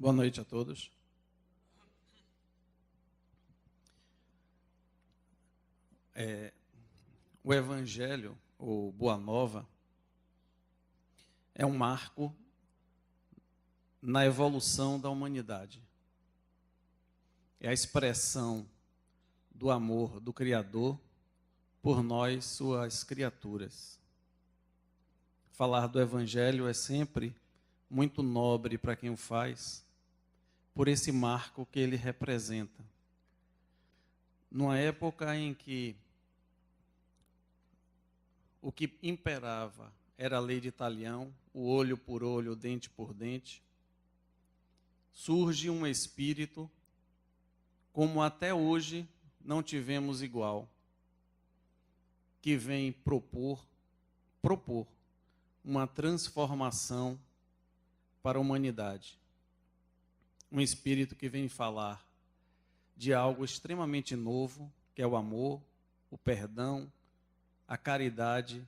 Boa noite a todos. O Evangelho, ou Boa Nova, é um marco na evolução da humanidade. É a expressão do amor do Criador por nós, suas criaturas. Falar do Evangelho é sempre muito nobre para quem o faz, por esse marco que ele representa. Numa época em que o que imperava era a lei de Talião, o olho por olho, o dente por dente, surge um espírito como até hoje não tivemos igual, que vem propor uma transformação para a humanidade. Um espírito que vem falar de algo extremamente novo, que é o amor, o perdão, a caridade,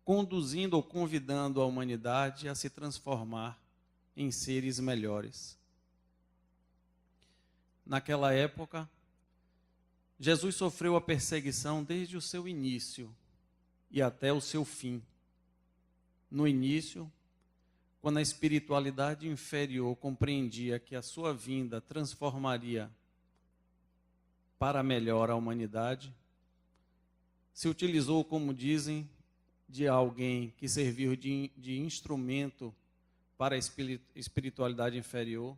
conduzindo ou convidando a humanidade a se transformar em seres melhores. Naquela época, Jesus sofreu a perseguição desde o seu início e até o seu fim. No início, quando a espiritualidade inferior compreendia que a sua vinda transformaria para melhor a humanidade, se utilizou, como dizem, de alguém que serviu de instrumento para a espiritualidade inferior,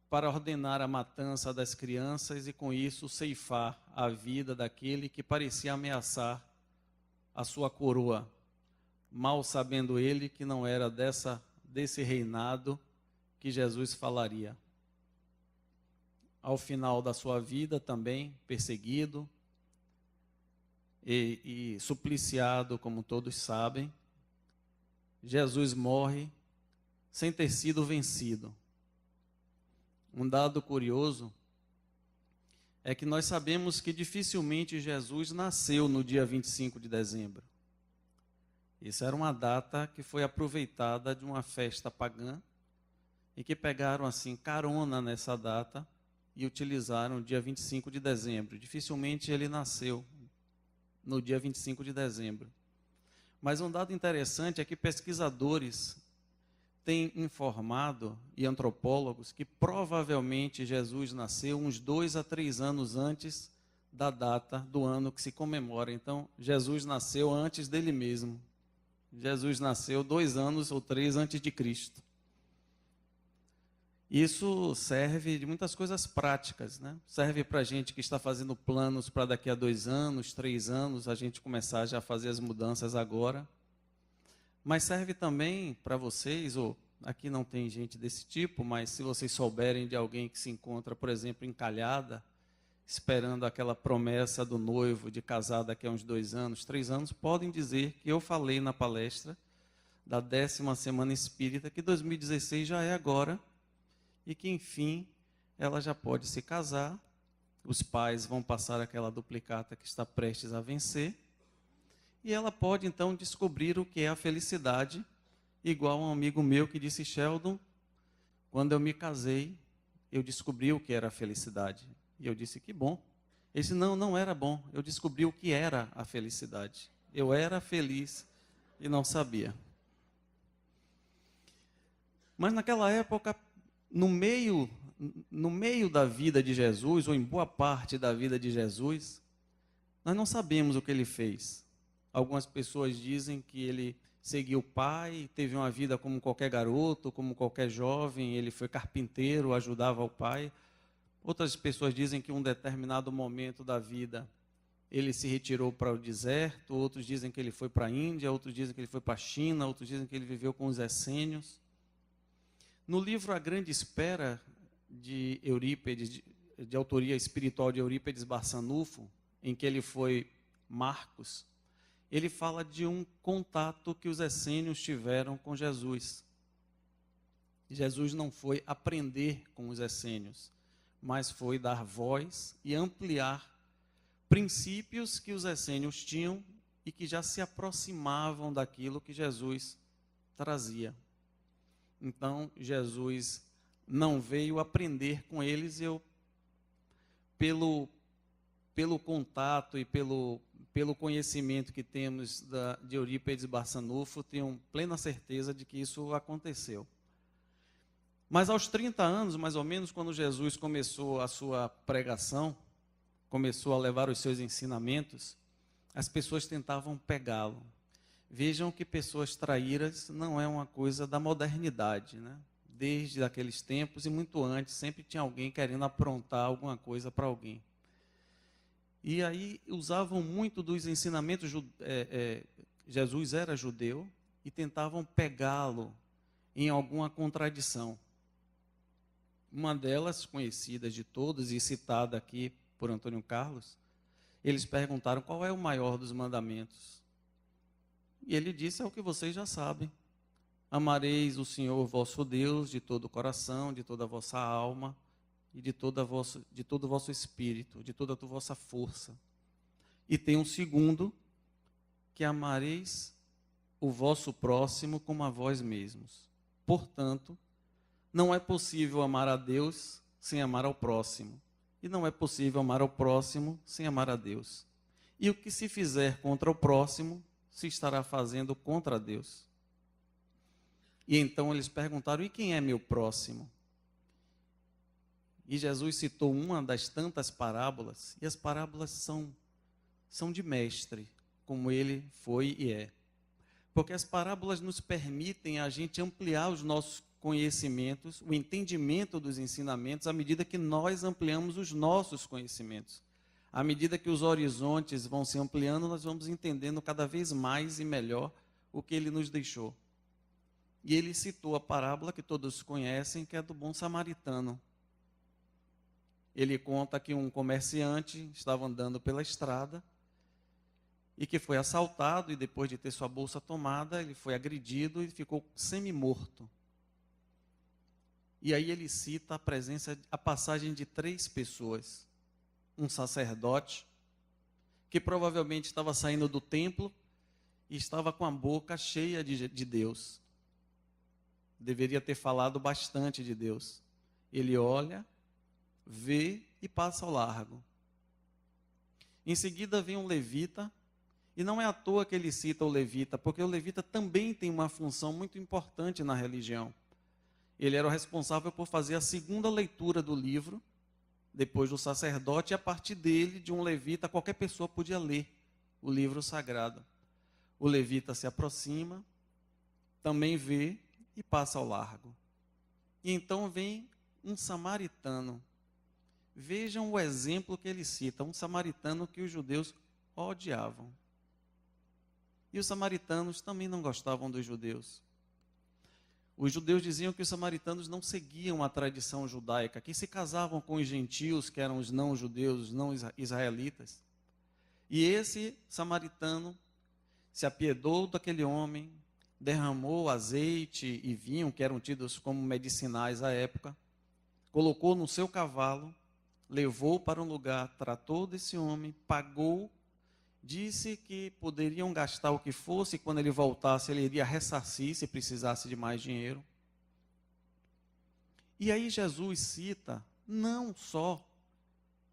para ordenar a matança das crianças e, com isso, ceifar a vida daquele que parecia ameaçar a sua coroa, mal sabendo ele que não era desse reinado que Jesus falaria. Ao final da sua vida também, perseguido e supliciado, como todos sabem, Jesus morre sem ter sido vencido. Um dado curioso é que nós sabemos que dificilmente Jesus nasceu no dia 25 de dezembro. Isso era uma data que foi aproveitada de uma festa pagã e que pegaram assim carona nessa data e utilizaram o dia 25 de dezembro. Dificilmente ele nasceu no dia 25 de dezembro. Mas um dado interessante é que pesquisadores têm informado, e antropólogos, que provavelmente Jesus nasceu uns 2 a 3 anos antes da data do ano que se comemora. Então, Jesus nasceu antes dele mesmo. Jesus nasceu 2 anos ou 3 antes de Cristo. Isso serve de muitas coisas práticas, né? Serve para a gente que está fazendo planos para daqui a 2 anos, 3 anos, a gente começar já a fazer as mudanças agora. Mas serve também para vocês, ou aqui não tem gente desse tipo, mas se vocês souberem de alguém que se encontra, por exemplo, encalhada, esperando aquela promessa do noivo de casar daqui a uns 2 anos, 3 anos, podem dizer que eu falei na palestra da 10ª Semana Espírita que 2016 já é agora e que, enfim, ela já pode se casar, os pais vão passar aquela duplicata que está prestes a vencer, e ela pode, então, descobrir o que é a felicidade, igual um amigo meu que disse: Sheldon, quando eu me casei, eu descobri o que era a felicidade. E eu disse: que bom. Ele disse: não era bom, eu descobri o que era a felicidade. Eu era feliz e não sabia. Mas naquela época, no meio da vida de Jesus, ou em boa parte da vida de Jesus, nós não sabemos o que ele fez. Algumas pessoas dizem que ele seguiu o pai, teve uma vida como qualquer garoto, como qualquer jovem, ele foi carpinteiro, ajudava o pai. Outras pessoas dizem que em um determinado momento da vida ele se retirou para o deserto, outros dizem que ele foi para a Índia, outros dizem que ele foi para a China, outros dizem que ele viveu com os essênios. No livro A Grande Espera, de Eurípides, de autoria espiritual de Eurípides Barçanufo, em que ele foi Marcos, ele fala de um contato que os essênios tiveram com Jesus. Jesus não foi aprender com os essênios, mas foi dar voz e ampliar princípios que os essênios tinham e que já se aproximavam daquilo que Jesus trazia. Então, Jesus não veio aprender com eles. Pelo contato e pelo conhecimento que temos de Eurípides Barçanufo, tenho plena certeza de que isso aconteceu. Mas aos 30 anos, mais ou menos, quando Jesus começou a sua pregação, começou a levar os seus ensinamentos, as pessoas tentavam pegá-lo. Vejam que pessoas traíras não é uma coisa da modernidade, né? Desde aqueles tempos e muito antes, sempre tinha alguém querendo aprontar alguma coisa para alguém. E aí usavam muito dos ensinamentos, Jesus era judeu, e tentavam pegá-lo em alguma contradição. Uma delas, conhecida de todos e citada aqui por Antônio Carlos, eles perguntaram qual é o maior dos mandamentos. E ele disse, é o que vocês já sabem. Amareis o Senhor vosso Deus de todo o coração, de toda a vossa alma e de todo o vosso espírito, de toda a vossa força. E tem um segundo, que amareis o vosso próximo como a vós mesmos. Portanto, não é possível amar a Deus sem amar ao próximo. E não é possível amar ao próximo sem amar a Deus. E o que se fizer contra o próximo, se estará fazendo contra Deus. E então eles perguntaram, e quem é meu próximo? E Jesus citou uma das tantas parábolas, e as parábolas são de mestre, como ele foi e é. Porque as parábolas nos permitem a gente ampliar os nossos conhecimentos, o entendimento dos ensinamentos, à medida que nós ampliamos os nossos conhecimentos. À medida que os horizontes vão se ampliando, nós vamos entendendo cada vez mais e melhor o que ele nos deixou. E ele citou a parábola que todos conhecem, que é do bom samaritano. Ele conta que um comerciante estava andando pela estrada e que foi assaltado, e depois de ter sua bolsa tomada, ele foi agredido e ficou semi-morto. E aí ele cita a passagem de 3 pessoas. Um sacerdote, que provavelmente estava saindo do templo e estava com a boca cheia de Deus. Deveria ter falado bastante de Deus. Ele olha, vê e passa ao largo. Em seguida vem um levita, e não é à toa que ele cita o levita, porque o levita também tem uma função muito importante na religião. Ele era o responsável por fazer a segunda leitura do livro, depois do sacerdote, e a partir dele, de um levita, qualquer pessoa podia ler o livro sagrado. O levita se aproxima, também vê e passa ao largo. E então vem um samaritano. Vejam o exemplo que ele cita, um samaritano que os judeus odiavam. E os samaritanos também não gostavam dos judeus. Os judeus diziam que os samaritanos não seguiam a tradição judaica, que se casavam com os gentios, que eram os não-judeus, os não-israelitas. E esse samaritano se apiedou daquele homem, derramou azeite e vinho, que eram tidos como medicinais à época, colocou no seu cavalo, levou para um lugar, tratou desse homem, pagou, disse que poderiam gastar o que fosse, e quando ele voltasse ele iria ressarcir se precisasse de mais dinheiro. E aí Jesus cita não só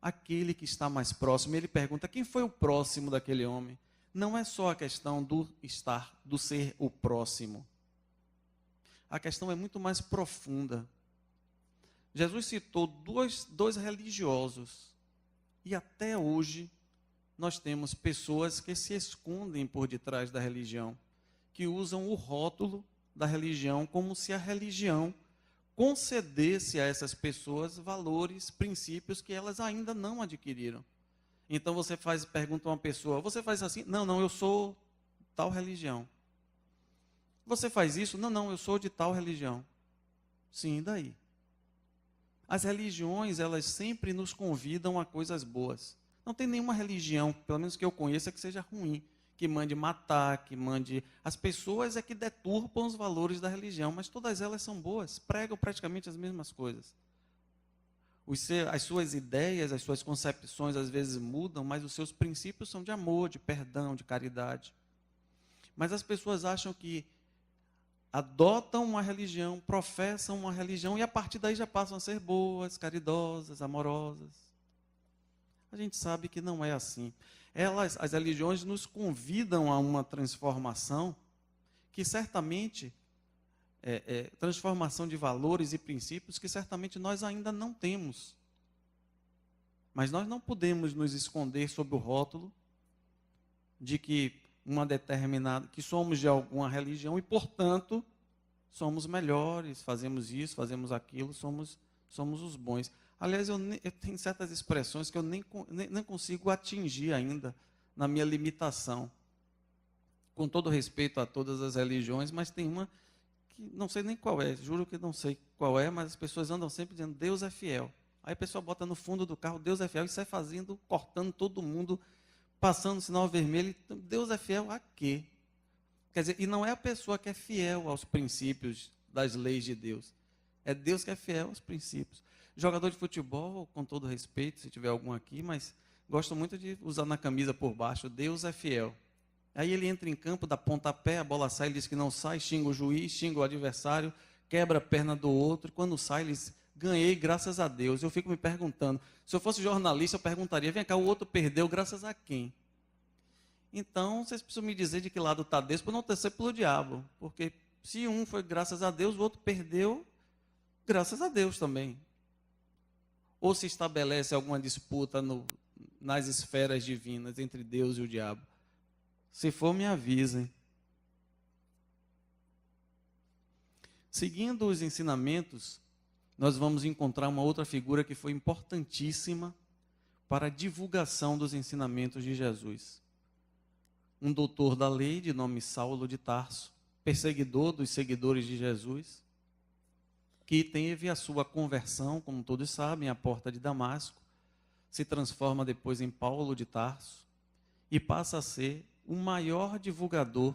aquele que está mais próximo, ele pergunta quem foi o próximo daquele homem. Não é só a questão do ser o próximo. A questão é muito mais profunda. Jesus citou dois religiosos, e até hoje nós temos pessoas que se escondem por detrás da religião, que usam o rótulo da religião como se a religião concedesse a essas pessoas valores, princípios que elas ainda não adquiriram. Então você pergunta a uma pessoa, você faz assim? Não, eu sou tal religião. Você faz isso? Não, eu sou de tal religião. Sim, e daí? As religiões, elas sempre nos convidam a coisas boas. Não tem nenhuma religião, pelo menos que eu conheça, que seja ruim, que mande matar, que mande... As pessoas é que deturpam os valores da religião, mas todas elas são boas, pregam praticamente as mesmas coisas. As suas ideias, as suas concepções às vezes mudam, mas os seus princípios são de amor, de perdão, de caridade. Mas as pessoas acham que adotam uma religião, professam uma religião e a partir daí já passam a ser boas, caridosas, amorosas. A gente sabe que não é assim. As religiões nos convidam a uma transformação que certamente transformação de valores e princípios que certamente nós ainda não temos. Mas nós não podemos nos esconder sob o rótulo de que que somos de alguma religião e, portanto, somos melhores, fazemos isso, fazemos aquilo, somos os bons. Aliás, eu tenho certas expressões que eu nem consigo atingir ainda na minha limitação. Com todo respeito a todas as religiões, mas tem uma que não sei nem qual é, juro que não sei qual é, mas as pessoas andam sempre dizendo, Deus é fiel. Aí a pessoa bota no fundo do carro, Deus é fiel, e sai fazendo, cortando todo mundo, passando o sinal vermelho. Deus é fiel a quê? Quer dizer, e não é a pessoa que é fiel aos princípios das leis de Deus. É Deus que é fiel aos princípios. Jogador de futebol, com todo respeito, se tiver algum aqui, mas gosto muito de usar na camisa por baixo, Deus é fiel. Aí ele entra em campo, dá pontapé, a bola sai, ele diz que não sai, xinga o juiz, xinga o adversário, quebra a perna do outro. Quando sai, ele diz, ganhei graças a Deus. Eu fico me perguntando, se eu fosse jornalista, eu perguntaria, vem cá, o outro perdeu graças a quem? Então, vocês precisam me dizer de que lado está Deus, para não torcer pelo diabo. Porque se um foi graças a Deus, o outro perdeu graças a Deus também. Ou se estabelece alguma disputa nas esferas divinas entre Deus e o diabo. Se for, me avisem. Seguindo os ensinamentos, nós vamos encontrar uma outra figura que foi importantíssima para a divulgação dos ensinamentos de Jesus. Um doutor da lei, de nome Saulo de Tarso, perseguidor dos seguidores de Jesus, que teve a sua conversão, como todos sabem, à porta de Damasco, se transforma depois em Paulo de Tarso e passa a ser o maior divulgador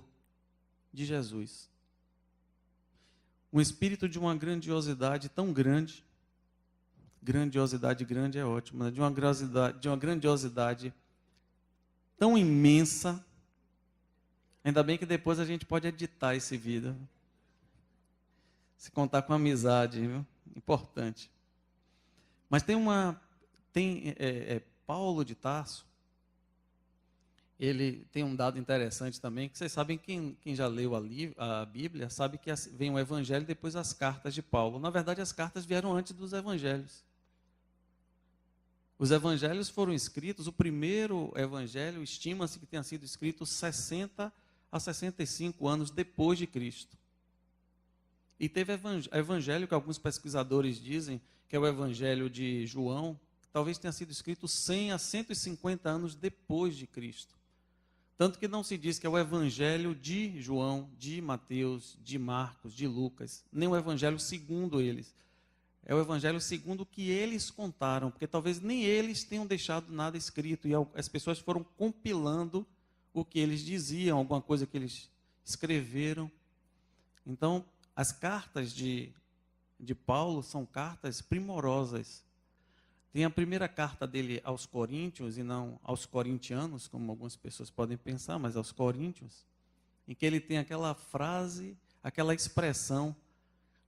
de Jesus. Um espírito de uma grandiosidade tão grande, grandiosidade grande é ótimo, né? de uma grandiosidade tão imensa, ainda bem que depois a gente pode editar esse vídeo, se contar com amizade, viu? Importante. Mas Paulo de Tarso, ele tem um dado interessante também, que vocês sabem, quem já leu a Bíblia, sabe que vem o Evangelho e depois as cartas de Paulo. Na verdade, as cartas vieram antes dos Evangelhos. Os Evangelhos foram escritos, o primeiro Evangelho estima-se que tenha sido escrito 60 a 65 anos depois de Cristo. E teve Evangelho que alguns pesquisadores dizem que é o Evangelho de João, que talvez tenha sido escrito 100 a 150 anos depois de Cristo. Tanto que não se diz que é o Evangelho de João, de Mateus, de Marcos, de Lucas, nem o Evangelho segundo eles. É o Evangelho segundo o que eles contaram, porque talvez nem eles tenham deixado nada escrito, e as pessoas foram compilando o que eles diziam, alguma coisa que eles escreveram. Então, as cartas de Paulo são cartas primorosas. Tem a primeira carta dele aos Coríntios, e não aos corintianos, como algumas pessoas podem pensar, mas aos Coríntios, em que ele tem aquela frase, aquela expressão,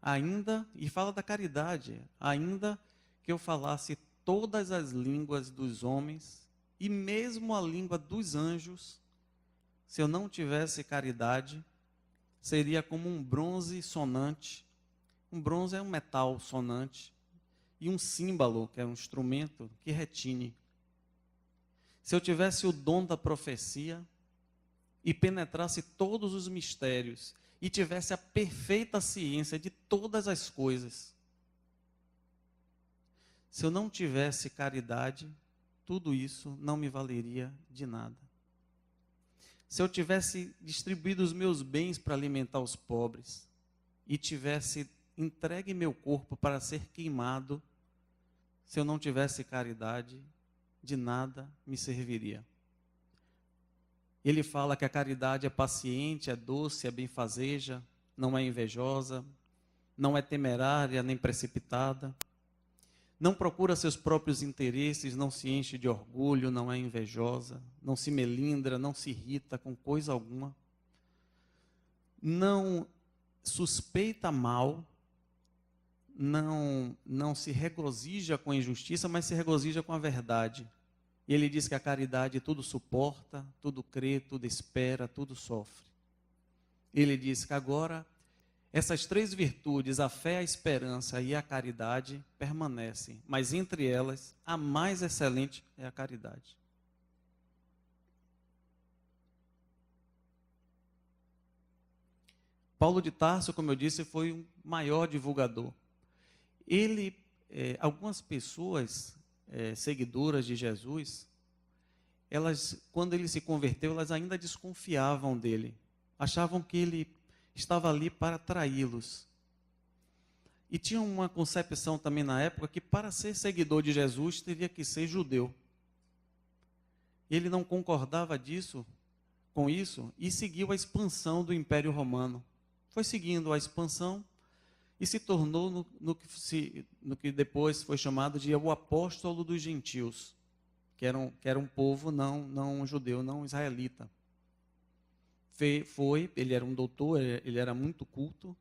ainda, e fala da caridade, ainda que eu falasse todas as línguas dos homens, e mesmo a língua dos anjos, se eu não tivesse caridade, seria como um bronze sonante. Um bronze é um metal sonante, e um símbolo, que é um instrumento que retine. Se eu tivesse o dom da profecia e penetrasse todos os mistérios e tivesse a perfeita ciência de todas as coisas, se eu não tivesse caridade, tudo isso não me valeria de nada. Se eu tivesse distribuído os meus bens para alimentar os pobres e tivesse entregue meu corpo para ser queimado, se eu não tivesse caridade, de nada me serviria. Ele fala que a caridade é paciente, é doce, é benfazeja, não é invejosa, não é temerária nem precipitada, não procura seus próprios interesses, não se enche de orgulho, não é invejosa, não se melindra, não se irrita com coisa alguma, não suspeita mal, não se regozija com a injustiça, mas se regozija com a verdade. E ele diz que a caridade tudo suporta, tudo crê, tudo espera, tudo sofre. Ele diz que agora essas três virtudes, a fé, a esperança e a caridade, permanecem, mas entre elas, a mais excelente é a caridade. Paulo de Tarso, como eu disse, foi um maior divulgador. Ele, algumas pessoas seguidoras de Jesus, elas, quando ele se converteu, elas ainda desconfiavam dele. Achavam que ele estava ali para traí-los. E tinha uma concepção também na época que para ser seguidor de Jesus teria que ser judeu. Ele não concordava com isso e seguiu a expansão do Império Romano. Foi seguindo a expansão e se tornou no que depois foi chamado de o apóstolo dos gentios, que era um povo não judeu, não israelita. Ele era um doutor, ele era muito culto,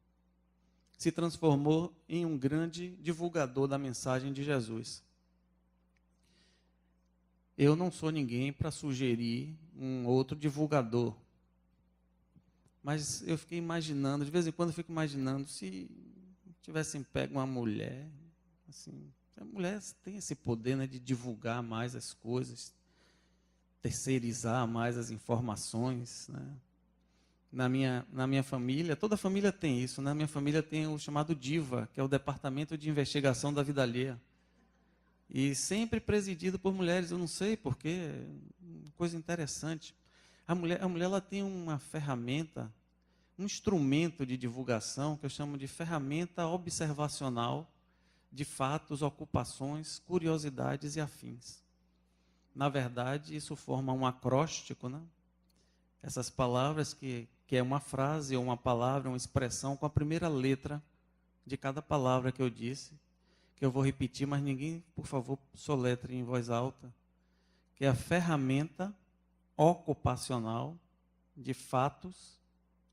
se transformou em um grande divulgador da mensagem de Jesus. Eu não sou ninguém para sugerir um outro divulgador, mas eu fiquei imaginando, de vez em quando eu fico imaginando, se tivessem pego uma mulher, assim, a mulher tem esse poder, né, de divulgar mais as coisas, terceirizar mais as informações, né? Na minha família, toda família tem isso, na minha família tem o chamado DIVA, que é o Departamento de Investigação da Vida Alheia. E sempre presidido por mulheres, eu não sei porquê, coisa interessante. A mulher ela tem uma ferramenta, um instrumento de divulgação, que eu chamo de ferramenta observacional de fatos, ocupações, curiosidades e afins. Na verdade, isso forma um acróstico, né? Essas palavras que é uma frase, ou uma palavra, uma expressão com a primeira letra de cada palavra que eu disse, que eu vou repetir, mas ninguém, por favor, soletre em voz alta, que é a ferramenta ocupacional de fatos,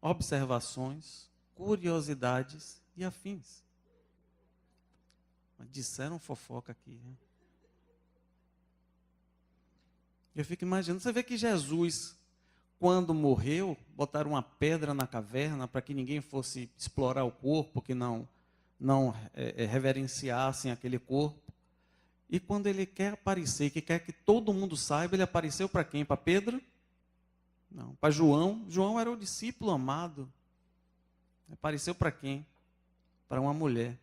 observações, curiosidades e afins. Mas disseram fofoca aqui, né? Eu fico imaginando, você vê que Jesus, quando morreu, botaram uma pedra na caverna para que ninguém fosse explorar o corpo, que não reverenciassem aquele corpo. E quando ele quer aparecer, que quer que todo mundo saiba, ele apareceu para quem? Para Pedro? Não, para João. João era o discípulo amado. Apareceu para quem? Para uma mulher.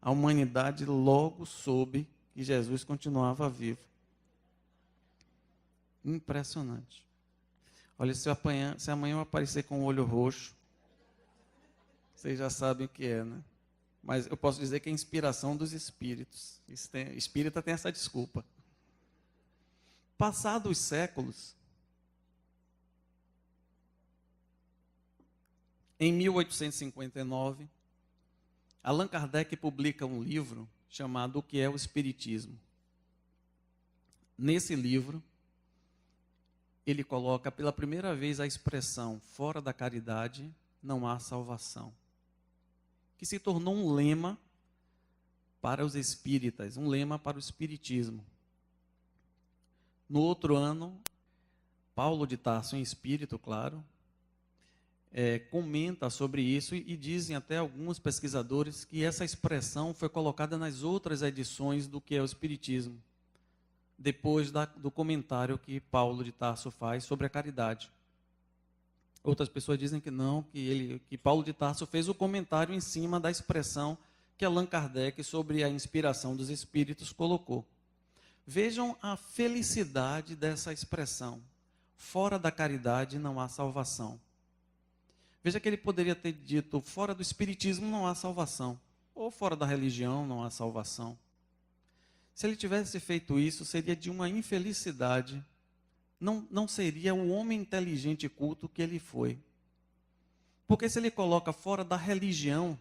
A humanidade logo soube que Jesus continuava vivo. Impressionante. Olha, se amanhã eu aparecer com o olho roxo, vocês já sabem o que é, né? Mas eu posso dizer que é inspiração dos espíritos. Espírita tem essa desculpa. Passados os séculos, em 1859, Allan Kardec publica um livro chamado O que é o Espiritismo. Nesse livro, ele coloca pela primeira vez a expressão fora da caridade não há salvação, que se tornou um lema para os espíritas, um lema para o espiritismo. No outro ano, Paulo de Tarso, em espírito, claro, comenta sobre isso e dizem até alguns pesquisadores que essa expressão foi colocada nas outras edições do que é o Espiritismo, depois do comentário que Paulo de Tarso faz sobre a caridade. Outras pessoas dizem que não, que Paulo de Tarso fez o comentário em cima da expressão que Allan Kardec, sobre a inspiração dos espíritos, colocou. Vejam a felicidade dessa expressão. Fora da caridade não há salvação. Veja que ele poderia ter dito, fora do espiritismo não há salvação. Ou fora da religião não há salvação. Se ele tivesse feito isso, seria de uma infelicidade. Não seria o homem inteligente e culto que ele foi. Porque se ele coloca fora da religião,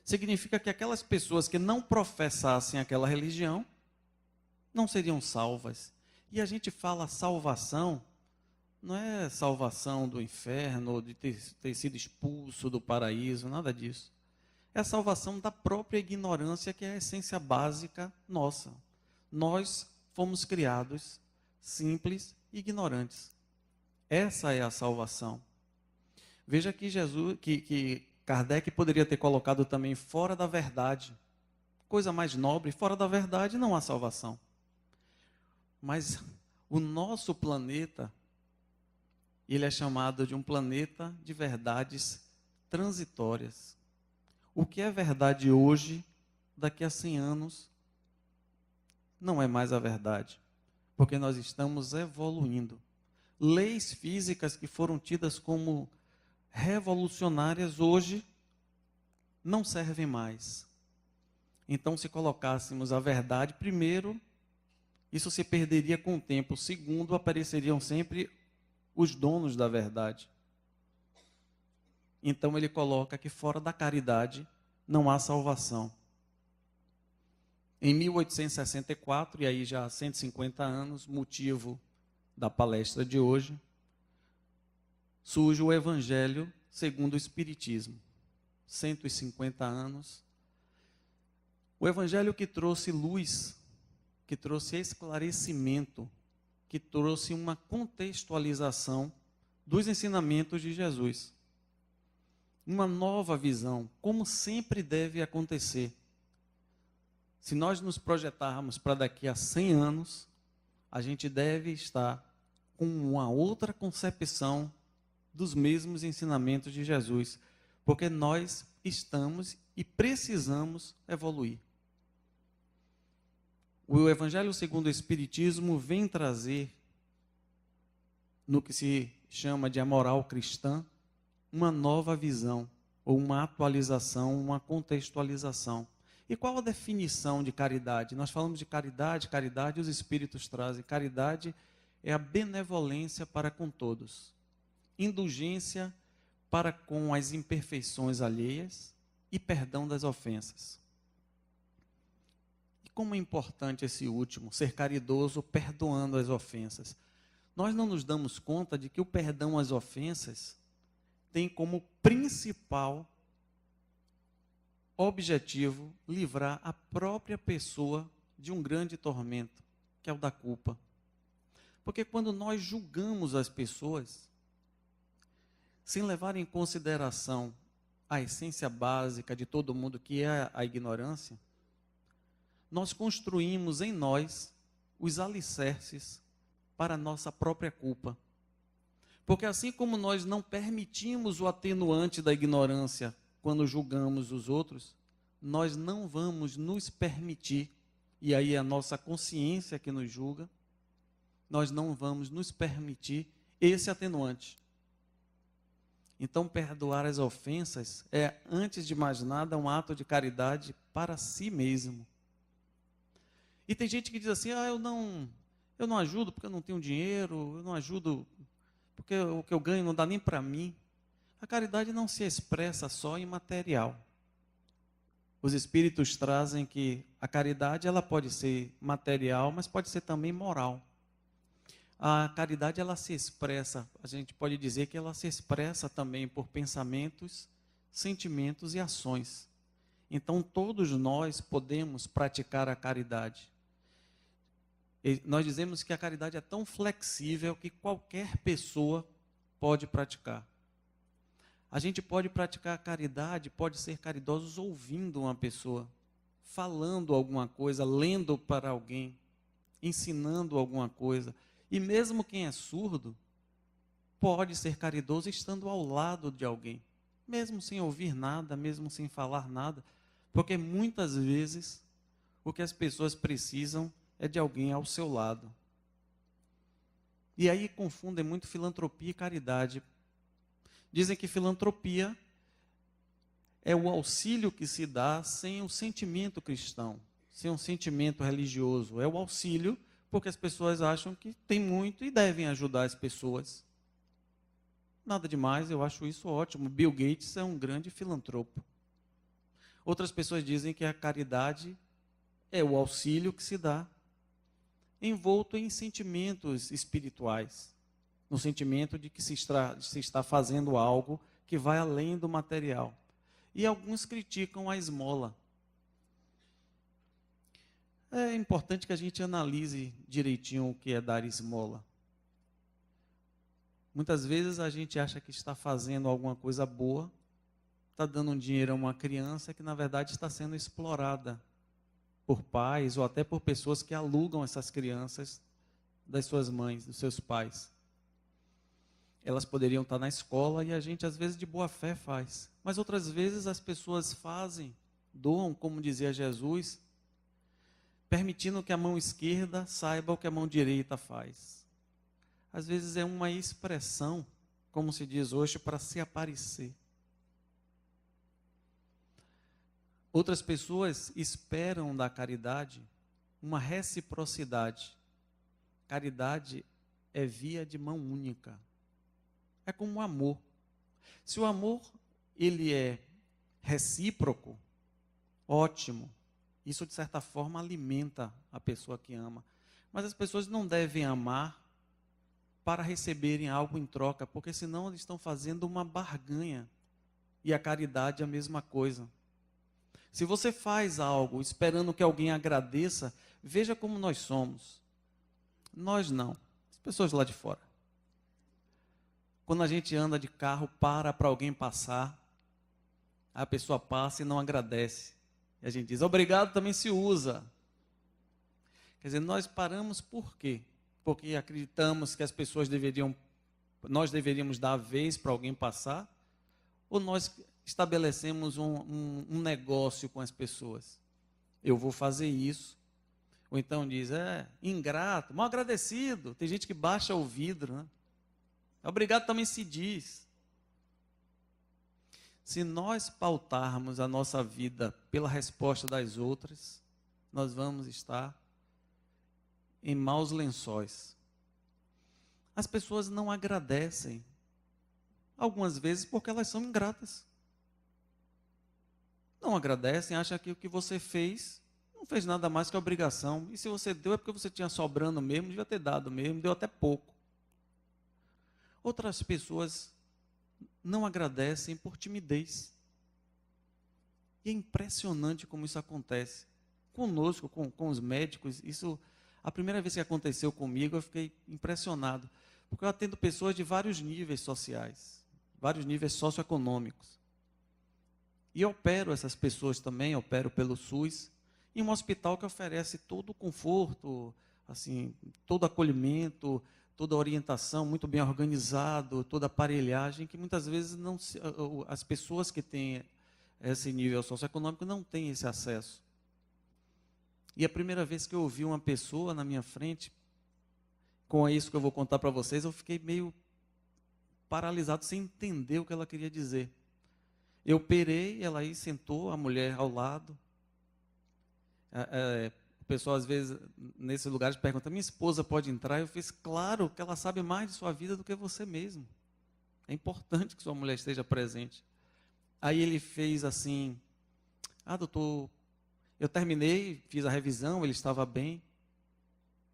significa que aquelas pessoas que não professassem aquela religião, não seriam salvas. E a gente fala salvação Não é salvação do inferno, ou de ter sido expulso do paraíso, nada disso. É a salvação da própria ignorância, que é a essência básica nossa. Nós fomos criados simples e ignorantes. Essa é a salvação. Veja que que Kardec poderia ter colocado também fora da verdade. Coisa mais nobre, fora da verdade não há salvação. Mas o nosso planeta, ele é chamado de um planeta de verdades transitórias. O que é verdade hoje, daqui a 100 anos, não é mais a verdade. Porque nós estamos evoluindo. Leis físicas que foram tidas como revolucionárias hoje não servem mais. Então, se colocássemos a verdade, primeiro, isso se perderia com o tempo. Segundo, apareceriam sempre os donos da verdade. Então, ele coloca que fora da caridade não há salvação. Em 1864, e aí já há 150 anos, motivo da palestra de hoje, surge o Evangelho segundo o Espiritismo. 150 anos. O Evangelho que trouxe luz, que trouxe esclarecimento, que trouxe uma contextualização dos ensinamentos de Jesus. Uma nova visão, como sempre deve acontecer. Se nós nos projetarmos para daqui a 100 anos, a gente deve estar com uma outra concepção dos mesmos ensinamentos de Jesus, porque nós estamos e precisamos evoluir. O Evangelho segundo o Espiritismo vem trazer, no que se chama de a moral cristã, uma nova visão, ou uma atualização, uma contextualização. E qual a definição de caridade? Nós falamos de caridade, caridade os Espíritos trazem. Caridade é a benevolência para com todos. Indulgência para com as imperfeições alheias e perdão das ofensas. E como é importante esse último, ser caridoso perdoando as ofensas. Nós não nos damos conta de que o perdão às ofensas tem como principal objetivo livrar a própria pessoa de um grande tormento, que é o da culpa. Porque quando nós julgamos as pessoas, sem levar em consideração a essência básica de todo mundo, que é a ignorância, nós construímos em nós os alicerces para a nossa própria culpa. Porque assim como nós não permitimos o atenuante da ignorância quando julgamos os outros, nós não vamos nos permitir, e aí é a nossa consciência que nos julga, nós não vamos nos permitir esse atenuante. Então, perdoar as ofensas é, antes de mais nada, um ato de caridade para si mesmo. E tem gente que diz assim, eu não ajudo porque eu não tenho dinheiro, eu não ajudo porque o que eu ganho não dá nem para mim. A caridade não se expressa só em material. Os Espíritos trazem que a caridade ela pode ser material, mas pode ser também moral. A caridade ela se expressa, a gente pode dizer que ela se expressa também por pensamentos, sentimentos e ações. Então todos nós podemos praticar a caridade. E nós dizemos que a caridade é tão flexível que qualquer pessoa pode praticar. A gente pode praticar a caridade, pode ser caridosos ouvindo uma pessoa, falando alguma coisa, lendo para alguém, ensinando alguma coisa. E mesmo quem é surdo, pode ser caridoso estando ao lado de alguém, mesmo sem ouvir nada, mesmo sem falar nada, porque muitas vezes o que as pessoas precisam é de alguém ao seu lado. E aí confundem muito filantropia e caridade. Dizem que filantropia é o auxílio que se dá sem o sentimento cristão, sem um sentimento religioso. É o auxílio porque as pessoas acham que tem muito e devem ajudar as pessoas. Nada demais, eu acho isso ótimo. Bill Gates é um grande filantropo. Outras pessoas dizem que a caridade é o auxílio que se dá envolto em sentimentos espirituais. no sentimento de que se está fazendo algo que vai além do material. E alguns criticam a esmola. É importante que a gente analise direitinho o que é dar esmola. Muitas vezes a gente acha que está fazendo alguma coisa boa, está dando um dinheiro a uma criança que na verdade está sendo explorada por pais ou até por pessoas que alugam essas crianças das suas mães, dos seus pais. Elas poderiam estar na escola e a gente às vezes de boa fé faz. Mas outras vezes as pessoas fazem, doam, como dizia Jesus, permitindo que a mão esquerda saiba o que a mão direita faz. Às vezes é uma expressão, como se diz hoje, para se aparecer. Outras pessoas esperam da caridade uma reciprocidade. Caridade é via de mão única. É como o amor. Se o amor ele é recíproco, ótimo. Isso, de certa forma, alimenta a pessoa que ama. Mas as pessoas não devem amar para receberem algo em troca, porque senão eles estão fazendo uma barganha. E a caridade é a mesma coisa. Se você faz algo esperando que alguém agradeça, veja como nós somos. Nós não, as pessoas lá de fora. Quando a gente anda de carro, para alguém passar, a pessoa passa e não agradece. E a gente diz, obrigado também se usa. Quer dizer, nós paramos por quê? Porque acreditamos que as pessoas nós deveríamos dar a vez para alguém passar? Ou nós estabelecemos um negócio com as pessoas? Eu vou fazer isso. Ou então diz, ingrato, mal agradecido. Tem gente que baixa o vidro, né? Obrigado também se diz. Se nós pautarmos a nossa vida pela resposta das outras, nós vamos estar em maus lençóis. As pessoas não agradecem, algumas vezes porque elas são ingratas. Não agradecem, acham que o que você fez não fez nada mais que obrigação. E se você deu é porque você tinha sobrando mesmo, devia ter dado mesmo, deu até pouco. Outras pessoas não agradecem por timidez. E é impressionante como isso acontece. Conosco, com os médicos, isso, a primeira vez que aconteceu comigo, eu fiquei impressionado. Porque eu atendo pessoas de vários níveis sociais, vários níveis socioeconômicos. E eu opero essas pessoas também, opero pelo SUS, em um hospital que oferece todo o conforto, assim, todo acolhimento, toda orientação, muito bem organizado, toda aparelhagem, que muitas vezes as pessoas que têm esse nível socioeconômico não têm esse acesso. E a primeira vez que eu ouvi uma pessoa na minha frente, com isso que eu vou contar para vocês, eu fiquei meio paralisado, sem entender o que ela queria dizer. Eu operei, ela aí sentou, a mulher ao lado. O pessoal, às vezes, nesses lugares, pergunta, minha esposa pode entrar? Eu fiz, claro, que ela sabe mais de sua vida do que você mesmo. É importante que sua mulher esteja presente. Aí ele fez assim, doutor, eu terminei, fiz a revisão, ele estava bem.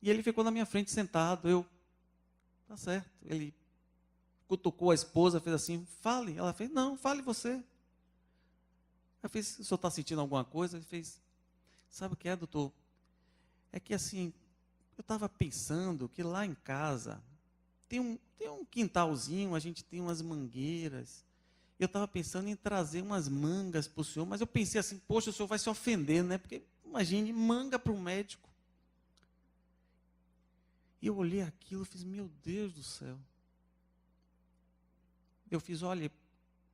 E ele ficou na minha frente sentado, tá certo. Ele cutucou a esposa, fez assim, fale. Ela fez, não, fale você. Eu fiz, o senhor está sentindo alguma coisa? Ele fez, sabe o que é, doutor? É que assim, eu estava pensando que lá em casa tem um quintalzinho, a gente tem umas mangueiras. Eu estava pensando em trazer umas mangas para o senhor, mas eu pensei assim, poxa, o senhor vai se ofender, né? Porque imagine, manga para um médico. E eu olhei aquilo e fiz, meu Deus do céu. Eu fiz, olha,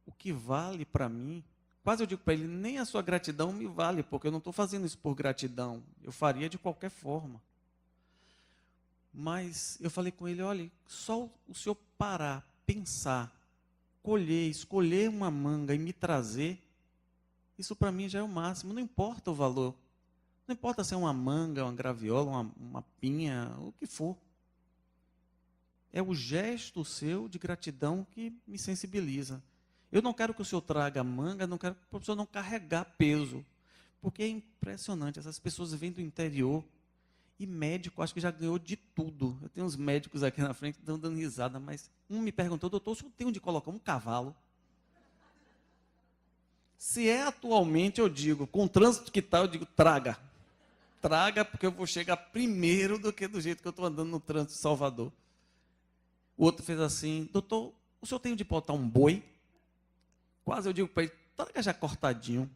o que vale para mim, quase eu digo para ele, nem a sua gratidão me vale, porque eu não estou fazendo isso por gratidão, eu faria de qualquer forma. Mas eu falei com ele, olha, só o senhor parar, pensar, escolher uma manga e me trazer, isso para mim já é o máximo, não importa o valor. Não importa se é uma manga, uma graviola, uma pinha, o que for. É o gesto seu de gratidão que me sensibiliza. Eu não quero que o senhor traga manga, não quero que o senhor não carregar peso. Porque é impressionante, essas pessoas vêm do interior E médico, acho que já ganhou de tudo. Eu tenho uns médicos aqui na frente que estão dando risada, mas um me perguntou, doutor, se eu tenho onde colocar um cavalo? Se é atualmente, eu digo, com o trânsito que está, eu digo, traga. Traga, porque eu vou chegar primeiro do que do jeito que eu estou andando no trânsito de Salvador. O outro fez assim, doutor, o senhor tem onde botar um boi? Quase eu digo para ele, traga já cortadinho.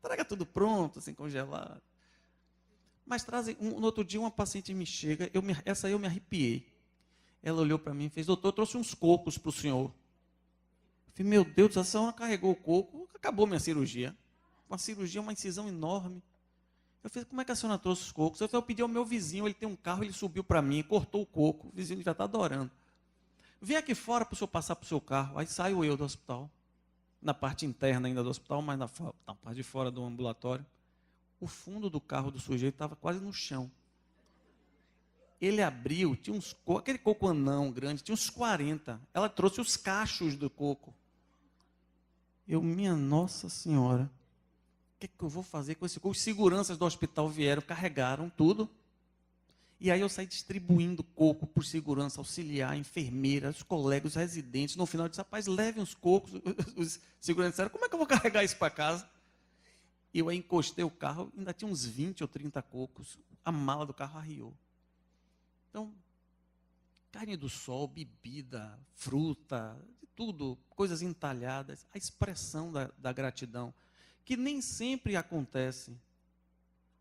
Traga tudo pronto, assim, congelado. Mas trazem, no outro dia uma paciente me chega, essa aí eu me arrepiei. Ela olhou para mim e fez, doutor, eu trouxe uns cocos para o senhor. Eu falei, meu Deus, a senhora carregou o coco, acabou minha cirurgia. Uma cirurgia, uma incisão enorme. Eu falei, como é que a senhora trouxe os cocos? Eu pedi ao meu vizinho, ele tem um carro, ele subiu para mim, cortou o coco, o vizinho já está adorando. Vem aqui fora para o senhor passar para o seu carro. Aí saio eu do hospital, na parte interna ainda do hospital, mas na parte de fora do ambulatório. O fundo do carro do sujeito estava quase no chão. Ele abriu, tinha aquele coco anão grande, tinha uns 40. Ela trouxe os cachos do coco. Minha Nossa Senhora, o que eu vou fazer com esse coco? Os seguranças do hospital vieram, carregaram tudo. E aí eu saí distribuindo coco por segurança, auxiliar, enfermeira, os colegas, os residentes. No final eu disse, rapaz, levem os cocos. Os seguranças disseram, como é que eu vou carregar isso para casa? Eu aí encostei o carro, ainda tinha uns 20 ou 30 cocos. A mala do carro arriou. Então, carne do sol, bebida, fruta, de tudo, coisas entalhadas. A expressão da gratidão, que nem sempre acontece.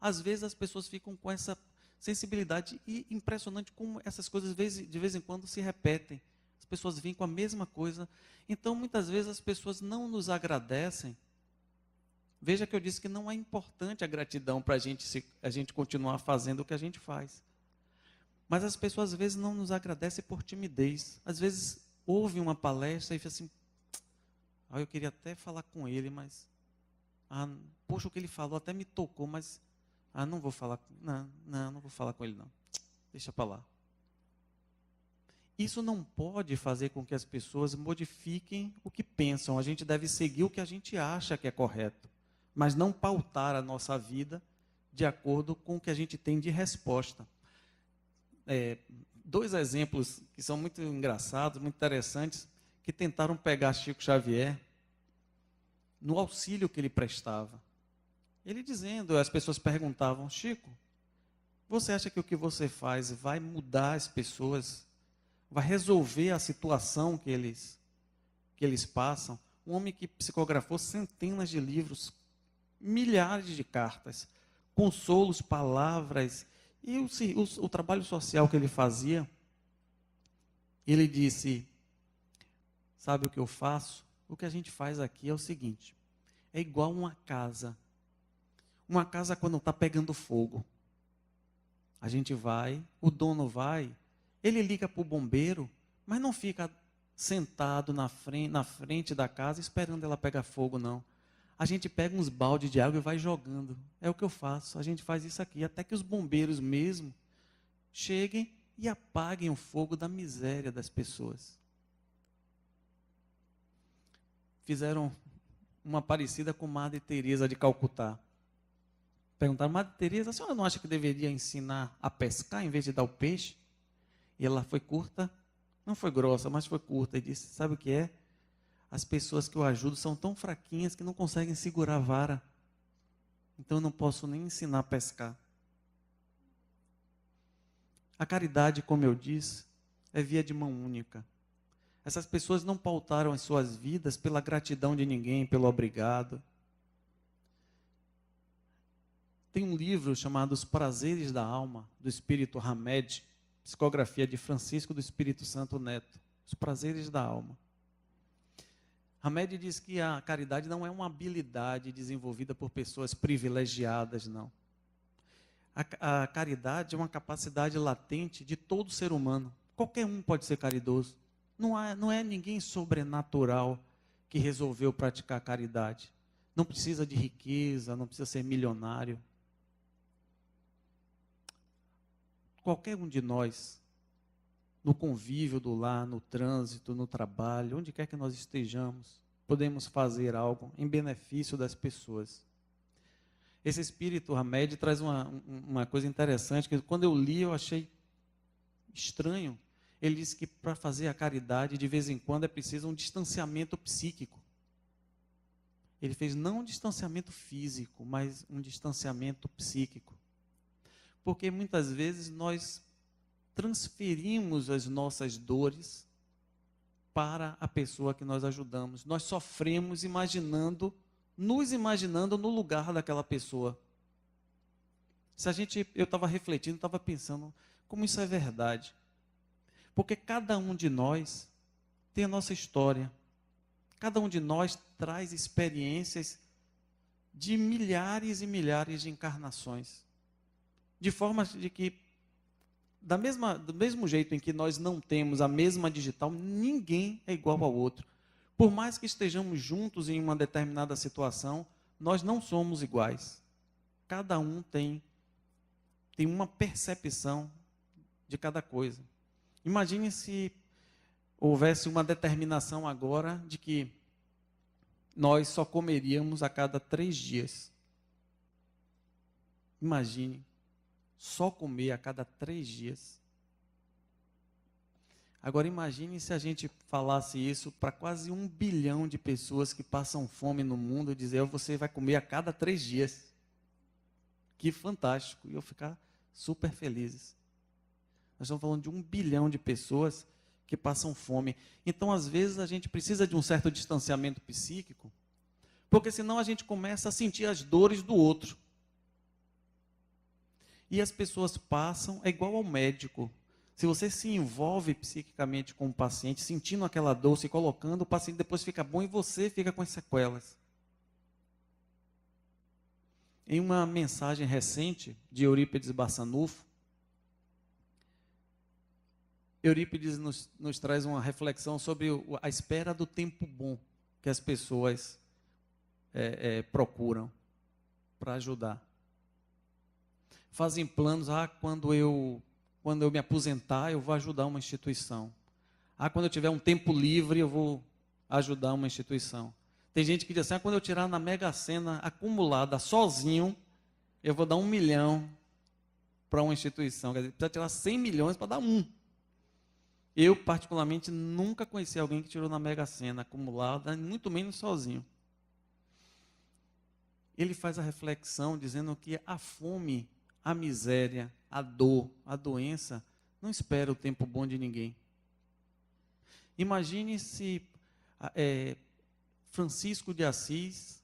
Às vezes as pessoas ficam com essa sensibilidade e impressionante como essas coisas de vez em quando se repetem. As pessoas vêm com a mesma coisa. Então, muitas vezes as pessoas não nos agradecem. Veja que eu disse que não é importante a gratidão para a gente continuar fazendo o que a gente faz. Mas as pessoas às vezes não nos agradecem por timidez. Às vezes ouvem uma palestra e fica assim, eu queria até falar com ele, mas poxa, o que ele falou até me tocou, mas não vou falar, não vou falar com ele não. Deixa para lá. Isso não pode fazer com que as pessoas modifiquem o que pensam. A gente deve seguir o que a gente acha que é correto, mas não pautar a nossa vida de acordo com o que a gente tem de resposta. Dois exemplos que são muito engraçados, muito interessantes, que tentaram pegar Chico Xavier no auxílio que ele prestava. Ele dizendo, as pessoas perguntavam, Chico, você acha que o que você faz vai mudar as pessoas? Vai resolver a situação que eles passam? Um homem que psicografou centenas de livros, milhares de cartas, consolos, palavras, e o trabalho social que ele fazia. Ele disse, sabe o que eu faço? O que a gente faz aqui é o seguinte, é igual uma casa. Uma casa quando está pegando fogo. A gente vai, o dono vai, ele liga para o bombeiro, mas não fica sentado na frente da casa esperando ela pegar fogo, não. A gente pega uns baldes de água e vai jogando. É o que eu faço, a gente faz isso aqui, até que os bombeiros mesmo cheguem e apaguem o fogo da miséria das pessoas. Fizeram uma parecida com Madre Teresa de Calcutá. Perguntaram, Madre Teresa, a senhora não acha que deveria ensinar a pescar em vez de dar o peixe? E ela foi curta, não foi grossa, mas foi curta, e disse, sabe o que é? As pessoas que eu ajudo são tão fraquinhas que não conseguem segurar a vara. Então eu não posso nem ensinar a pescar. A caridade, como eu disse, é via de mão única. Essas pessoas não pautaram as suas vidas pela gratidão de ninguém, pelo obrigado. Tem um livro chamado Os Prazeres da Alma, do Espírito Hamed, psicografia de Francisco do Espírito Santo Neto. Os Prazeres da Alma. Hamed diz que a caridade não é uma habilidade desenvolvida por pessoas privilegiadas, não. A caridade é uma capacidade latente de todo ser humano. Qualquer um pode ser caridoso. Não é ninguém sobrenatural que resolveu praticar caridade. Não precisa de riqueza, não precisa ser milionário. Qualquer um de nós, no convívio do lar, no trânsito, no trabalho, onde quer que nós estejamos, podemos fazer algo em benefício das pessoas. Esse espírito Hamed traz uma coisa interessante, que quando eu li eu achei estranho. Ele diz que para fazer a caridade, de vez em quando, é preciso um distanciamento psíquico. Ele fez não um distanciamento físico, mas um distanciamento psíquico. Porque muitas vezes nós transferimos as nossas dores para a pessoa que nós ajudamos. Nós sofremos nos imaginando no lugar daquela pessoa. Eu estava refletindo, estava pensando, como isso é verdade. Porque cada um de nós tem a nossa história. Cada um de nós traz experiências de milhares e milhares de encarnações. De forma de que, do mesmo jeito em que nós não temos a mesma digital, ninguém é igual ao outro. Por mais que estejamos juntos em uma determinada situação, nós não somos iguais. Cada um tem uma percepção de cada coisa. Imagine se houvesse uma determinação agora de que nós só comeríamos a cada 3 dias. Imagine, só comer a cada 3 dias. Agora imagine se a gente falasse isso para quase 1 bilhão de pessoas que passam fome no mundo e dizer, você vai comer a cada 3 dias. Que fantástico, e eu ficar super feliz. Nós estamos falando de 1 bilhão de pessoas que passam fome. Então, às vezes, a gente precisa de um certo distanciamento psíquico, porque senão a gente começa a sentir as dores do outro. E as pessoas passam, é igual ao médico. Se você se envolve psiquicamente com o paciente, sentindo aquela dor, se colocando, o paciente depois fica bom e você fica com as sequelas. Em uma mensagem recente de Eurípides Barçanufo, Eurípides nos traz uma reflexão sobre a espera do tempo bom que as pessoas procuram para ajudar. Fazem planos, quando eu me aposentar, eu vou ajudar uma instituição. Quando eu tiver um tempo livre, eu vou ajudar uma instituição. Tem gente que diz assim, quando eu tirar na Mega Sena acumulada, sozinho, eu vou dar 1 milhão para uma instituição. Quer dizer, precisa tirar 100 milhões para dar 1. Eu, particularmente, nunca conheci alguém que tirou na Mega Sena acumulada, muito menos sozinho. Ele faz a reflexão dizendo que a fome, a miséria, a dor, a doença, não espera o tempo bom de ninguém. Imagine se Francisco de Assis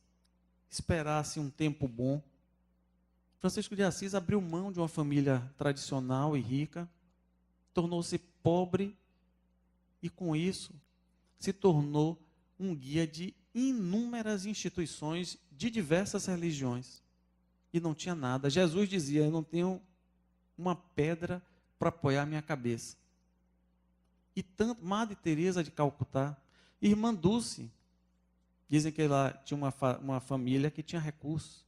esperasse um tempo bom. Francisco de Assis abriu mão de uma família tradicional e rica, tornou-se pobre e, com isso, se tornou um guia de inúmeras instituições de diversas religiões. E não tinha nada. Jesus dizia, eu não tenho uma pedra para apoiar a minha cabeça. E tanto, Madre Teresa de Calcutá, Irmã Dulce, dizem que ela tinha uma família que tinha recursos.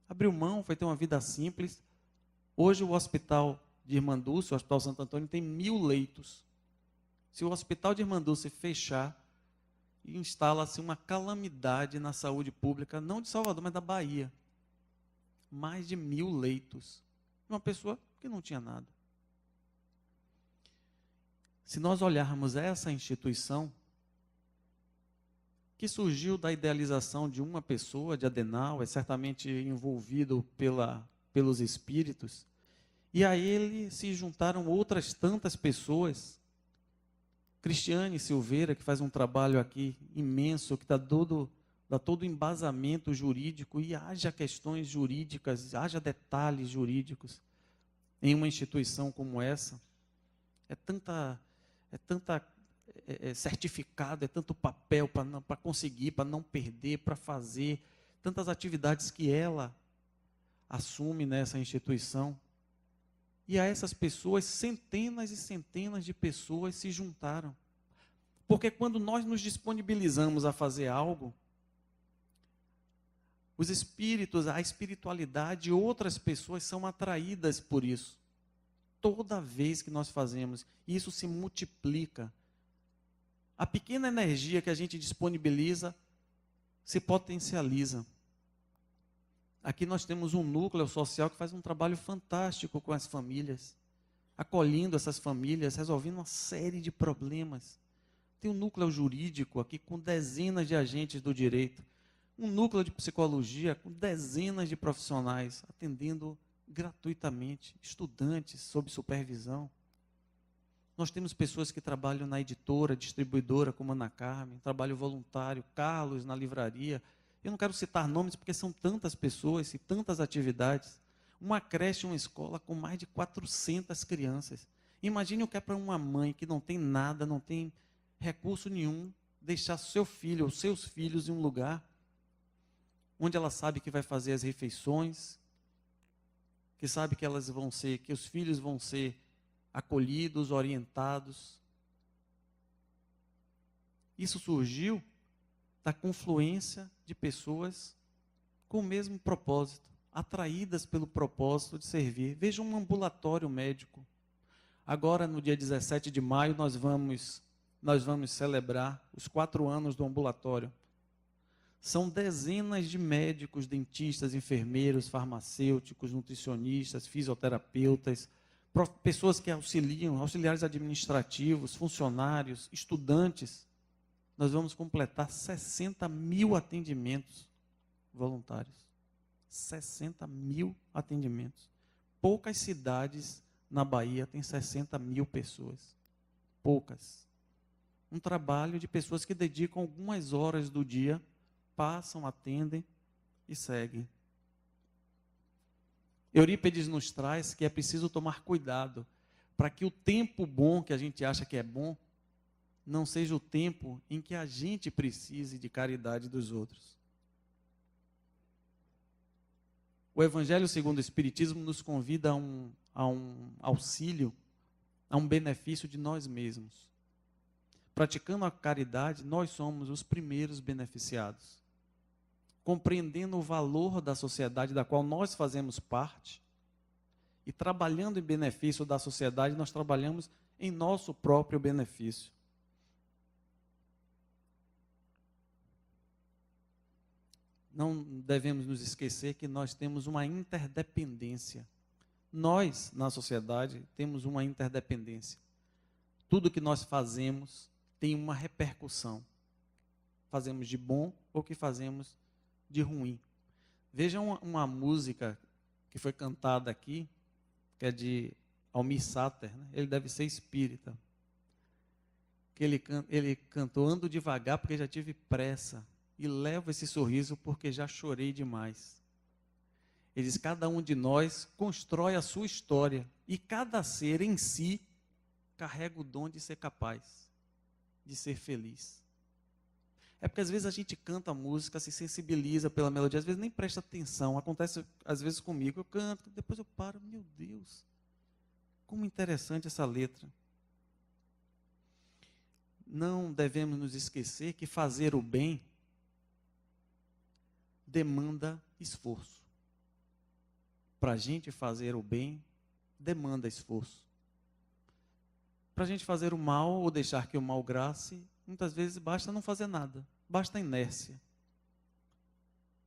Abriu mão, foi ter uma vida simples. Hoje o hospital de Irmã Dulce, o Hospital Santo Antônio, tem 1000 leitos. Se o hospital de Irmã Dulce fechar, instala-se uma calamidade na saúde pública, não de Salvador, mas da Bahia. Mais de 1000 leitos. Uma pessoa que não tinha nada. Se nós olharmos essa instituição, que surgiu da idealização de uma pessoa, de Adenauer, certamente envolvido pelos espíritos, e a ele se juntaram outras tantas pessoas. Cristiane Silveira, que faz um trabalho aqui imenso, que dá todo embasamento jurídico, e haja questões jurídicas, haja detalhes jurídicos em uma instituição como essa. É tanta certificado, é tanto papel para conseguir, para não perder, para fazer, tantas atividades que ela assume nessa instituição. E a essas pessoas, centenas e centenas de pessoas se juntaram. Porque quando nós nos disponibilizamos a fazer algo, os espíritos, a espiritualidade, outras pessoas são atraídas por isso. Toda vez que nós fazemos, isso se multiplica. A pequena energia que a gente disponibiliza se potencializa. Aqui nós temos um núcleo social que faz um trabalho fantástico com as famílias, acolhendo essas famílias, resolvendo uma série de problemas. Tem um núcleo jurídico aqui com dezenas de agentes do direito, um núcleo de psicologia com dezenas de profissionais atendendo gratuitamente, estudantes sob supervisão. Nós temos pessoas que trabalham na editora, distribuidora, como Ana Carmen, trabalho voluntário, Carlos na livraria. Eu não quero citar nomes porque são tantas pessoas e tantas atividades. Uma creche, uma escola com mais de 400 crianças. Imagine o que é para uma mãe que não tem nada, não tem recurso nenhum, deixar seu filho ou seus filhos em um lugar onde ela sabe que vai fazer as refeições, que sabe que que os filhos vão ser acolhidos, orientados. Isso surgiu da confluência de pessoas com o mesmo propósito, atraídas pelo propósito de servir. Veja um ambulatório médico. Agora, no dia 17 de maio, nós vamos celebrar os 4 anos do ambulatório. São dezenas de médicos, dentistas, enfermeiros, farmacêuticos, nutricionistas, fisioterapeutas, pessoas que auxiliam, auxiliares administrativos, funcionários, estudantes. Nós vamos completar 60 mil atendimentos voluntários. 60 mil atendimentos. Poucas cidades na Bahia têm 60 mil pessoas. Poucas. Um trabalho de pessoas que dedicam algumas horas do dia, passam, atendem e seguem. Eurípides nos traz que é preciso tomar cuidado para que o tempo bom que a gente acha que é bom não seja o tempo em que a gente precise de caridade dos outros. O Evangelho segundo o Espiritismo nos convida a um auxílio, a um benefício de nós mesmos. Praticando a caridade, nós somos os primeiros beneficiados. Compreendendo o valor da sociedade da qual nós fazemos parte e trabalhando em benefício da sociedade, nós trabalhamos em nosso próprio benefício. Não devemos nos esquecer que nós temos uma interdependência. Nós, na sociedade, temos uma interdependência. Tudo que nós fazemos tem uma repercussão. Fazemos de bom ou que fazemos de ruim. Vejam uma música que foi cantada aqui, que é de Almir Sater, né? Ele deve ser espírita. Que ele cantou: ando devagar porque já tive pressa, e levo esse sorriso porque já chorei demais. Ele diz: cada um de nós constrói a sua história, e cada ser em si carrega o dom de ser capaz, de ser feliz. É porque às vezes a gente canta a música, se sensibiliza pela melodia, às vezes nem presta atenção. Acontece às vezes comigo, eu canto, depois eu paro, meu Deus, como interessante essa letra. Não devemos nos esquecer que fazer o bem demanda esforço. Para a gente fazer o bem, demanda esforço. Para a gente fazer o mal ou deixar que o mal grace, muitas vezes basta não fazer nada, basta a inércia.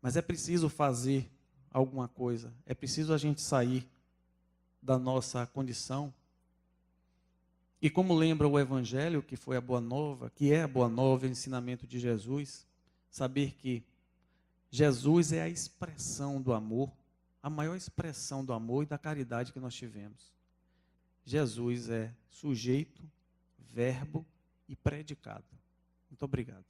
Mas é preciso fazer alguma coisa, é preciso a gente sair da nossa condição. E como lembra o Evangelho, que foi a Boa Nova, que é a Boa Nova, o ensinamento de Jesus, saber que Jesus é a expressão do amor, a maior expressão do amor e da caridade que nós tivemos. Jesus é sujeito, verbo e predicado. Muito obrigado.